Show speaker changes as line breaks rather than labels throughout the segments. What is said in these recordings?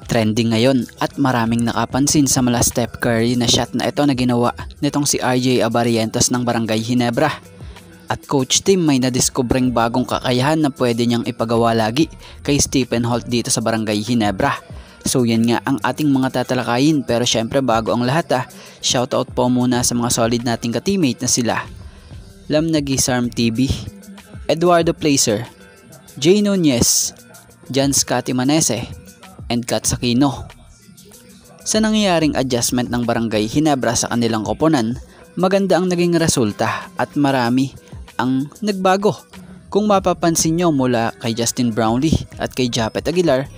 Trending ngayon at maraming nakapansin sa mala Steph Curry na shot na ito na ginawa nitong si RJ Abarientos ng Barangay Ginebra. At Coach Tim may nadiskubreng bagong kakayahan na pwede niyang ipagawa lagi kay Stephen Holt dito sa Barangay Ginebra. So yan nga ang ating mga tatalakayin, pero syempre bago ang lahat shoutout po muna sa mga solid nating ka-teammate na sila Lam Nagisarm TV, Eduardo Placer, Jay Nunez, Jan Scotty Manese, and Kat Sakino. Sa nangyayaring adjustment ng Barangay Ginebra sa kanilang koponan, maganda ang naging resulta at marami ang nagbago. Kung mapapansin nyo, mula kay Justin Brownlee at kay Japet Aguilar,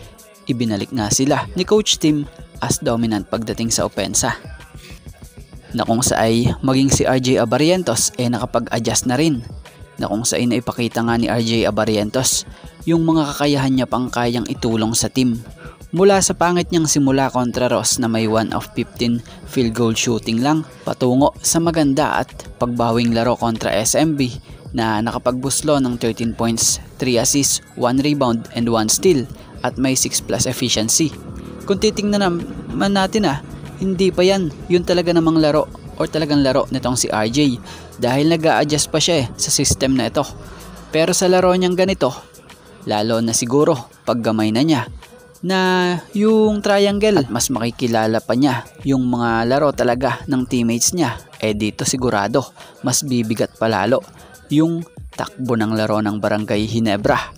ibinalik nga sila ni Coach Tim as dominant pagdating sa opensa. Na kung sa ay maging si RJ Abarientos nakapag-adjust na rin, na kung sa ay naipakita nga ni RJ Abarientos yung mga kakayahan niya pang kayang itulong sa team. Mula sa pangit niyang simula kontra Ross na may 1 of 15 field goal shooting lang, patungo sa maganda at pagbawing laro kontra SMB na nakapagbuslo ng 13 points, 3 assists, 1 rebound and 1 steal at may 6+ efficiency. Kung titingnan naman natin hindi pa yan yun talaga namang laro or talagang laro nitong si RJ, dahil nag-a-adjust pa siya sa system na ito. Pero sa laro niyang ganito, lalo na siguro pag gamay na niya na yung triangle at mas makikilala pa niya yung mga laro talaga ng teammates niya, dito sigurado mas bibigat palalo yung takbo ng laro ng Barangay Ginebra.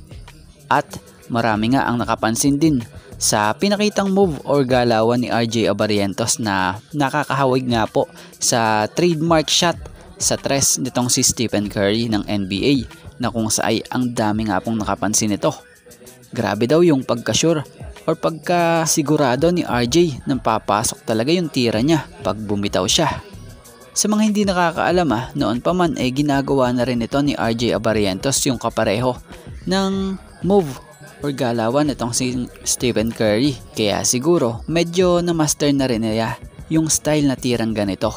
At marami nga ang nakapansin din sa pinakitang move or galawan ni RJ Abarientos na nakakahawig nga po sa trademark shot sa tres nitong si Stephen Curry ng NBA, na kung sa ay ang dami nga pong nakapansin nito. Grabe daw yung pagka-sure or pagka-sigurado ni RJ nang papasok talaga yung tira niya pag bumitaw siya. Sa mga hindi nakakaalam noon pa man ginagawa na rin ito ni RJ Abarientos yung kapareho ng move or galawan itong si Stephen Curry. Kaya siguro medyo na-master na rin niya yung style na tirang ganito.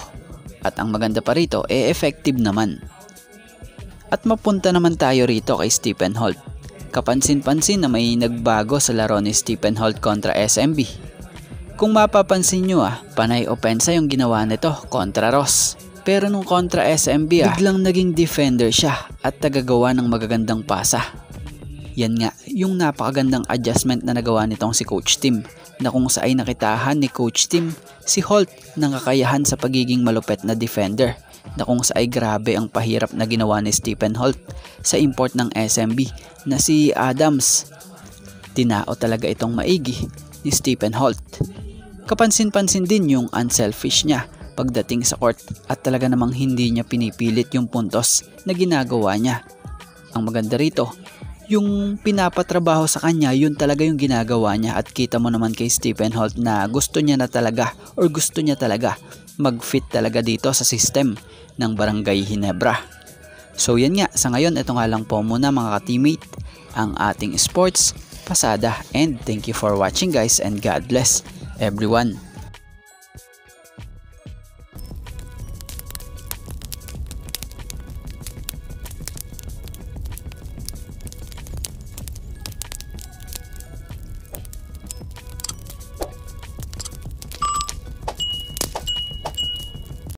At ang maganda pa rito, effective naman. At mapunta naman tayo rito kay Stephen Holt. Kapansin-pansin na may nagbago sa laro ni Stephen Holt kontra SMB. Kung mapapansin nyo panay opensa yung ginawa nito kontra Ross. Pero nung kontra SMB biglang naging defender siya at tagagawa ng magagandang pasa. Yan nga yung napakagandang adjustment na nagawa nitong si Coach Tim, na kung sa ay nakitahan ni Coach Tim si Holt ng kakayahan sa pagiging malupet na defender, na kung sa ay grabe ang pahirap na ginawa ni Stephen Holt sa import ng SMB na si Adams. Tinao talaga itong maigi ni Stephen Holt. Kapansin-pansin din yung unselfish niya pagdating sa court at talaga namang hindi niya pinipilit yung puntos na ginagawa niya. Ang maganda rito, yung pinapatrabaho sa kanya, yun talaga yung ginagawa niya, at kita mo naman kay Stephen Holt na gusto niya na talaga or gusto niya talaga mag-fit talaga dito sa system ng Barangay Ginebra. So yan nga, sa ngayon ito nga lang po muna mga ka-teammate ang ating sports pasada, and thank you for watching guys, and God bless everyone.